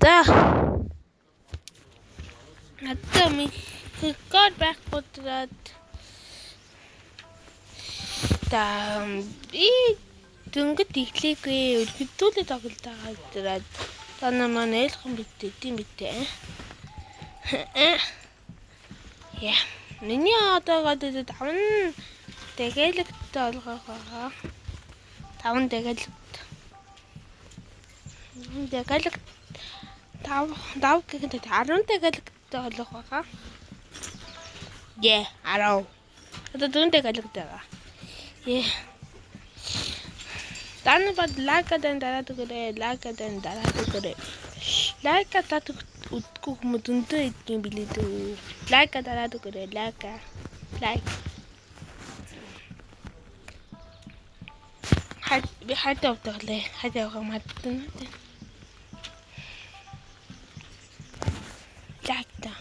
За. Надад микрофон байхгүй би дөнгөж иглээгүй хэдүүлээ тоглолтоо та намаа нэлхэн битээ битээ. Яа. Миний одоогоо 5 дэгэлэгтэй олгоогоо. 5 дэгэлэг 5 гэхэд 10 дэгэлэгтэй олгоогоо. Яа, 10. Одоо 4 дэгэлэгтэй байгаа. Яа. Таны бод лайкадан дараад өгөөрэй. Лайка татах утгүй хүмүүс өндөр идэв билээ дөө. Лайка дараад өгөөрэй. Лайк. Би хайдаа утгалаа. Хайдаа явах мэдэн. Лайк та.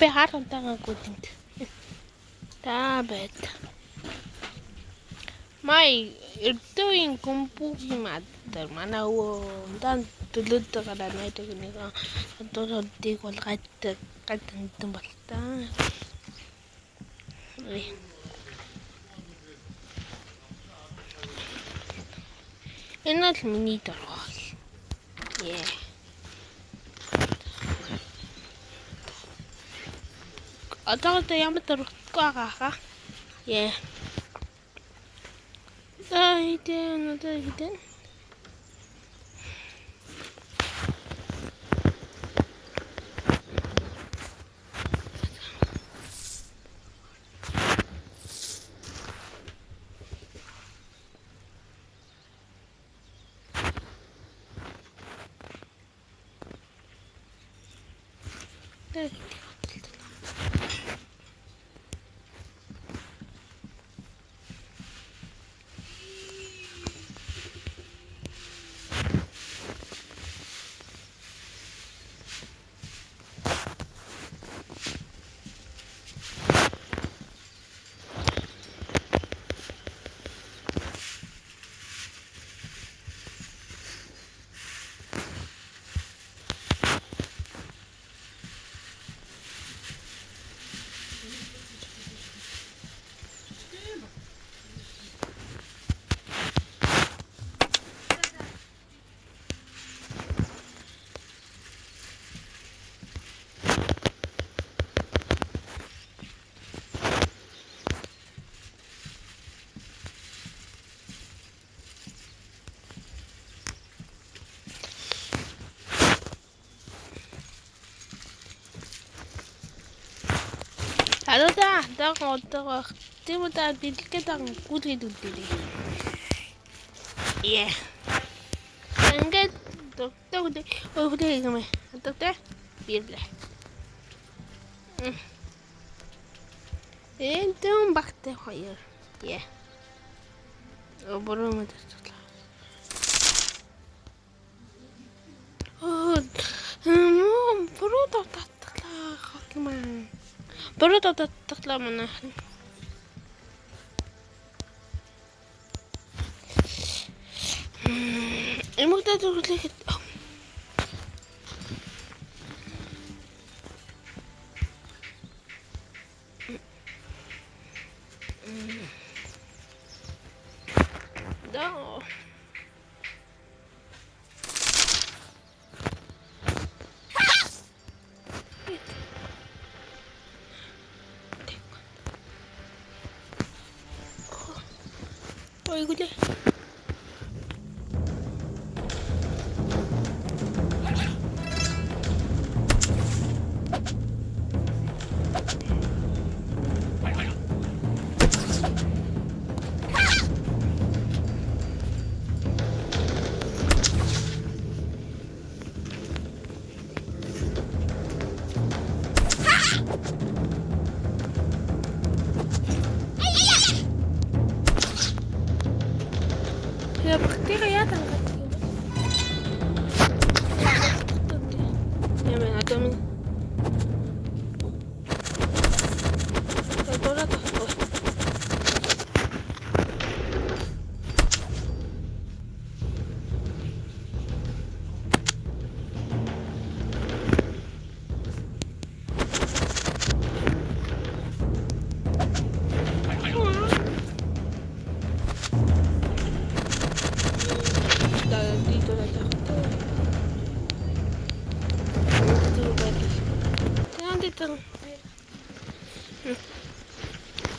Би харамтайгаа гүтэнд. Табет. Май эрдүүийн компьютер мадтар манай өвөө дан төлөөд гараад найдаг нэг одоодыг бол гаддаг бол та. Энэ л миний дөрвөл. Яа. Одоо ямар дөрвөхгүй байгаа. Яа. Идэн. Алода, дагаа. Тэмүдаа бэлгээд байгаа гүйлгээд үлдээ. Яа. Ингээд доктор өөхтэй юм. Доктор бирлээ. Энтэн багтай хоёр. Яа. Оборона дэвчлээ. Продукт татглаа хатмаа. Продукт татглаа манай. Эмэгтэй зүрлэхэд ой гүлээ. Я бахтира я там. Я мен атомын.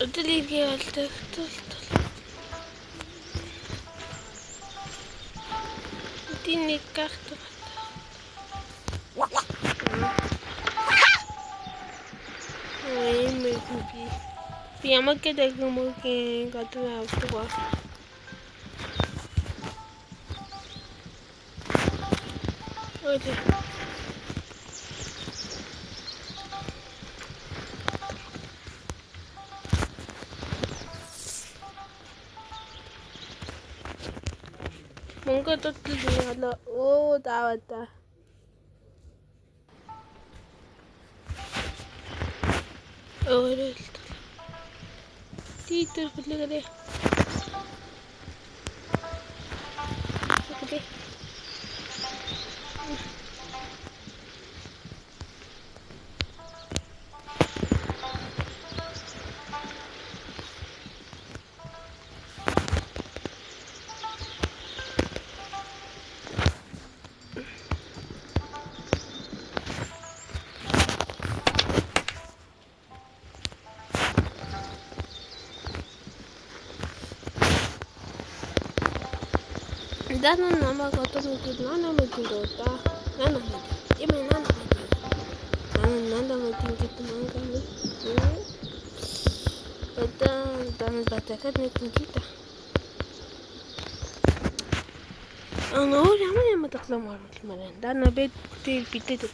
Ödülüge aldık. Dinle kalktı. Ay, me copii. Piama que te como que gato de agua. Oye. 뭔가 또 들리나? 오, 나왔다. 그래. 뒤들 그래. 그래. 나는 남아가 어떠면 나는 먹인다. 나는 이미 나는 도망가는. 일단 나는 바짝하네 진짜. أنا أول عمري ما تقلم ورمت المرين ده أنا بيتي كده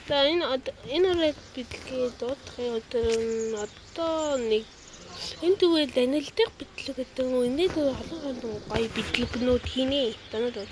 ده أنا ريت بيتكي دوت خيوت نطاني أنتوا ولدنا التق بتلقتوا وإني ده على قاي بيتلقنوا تيني ده أنا ده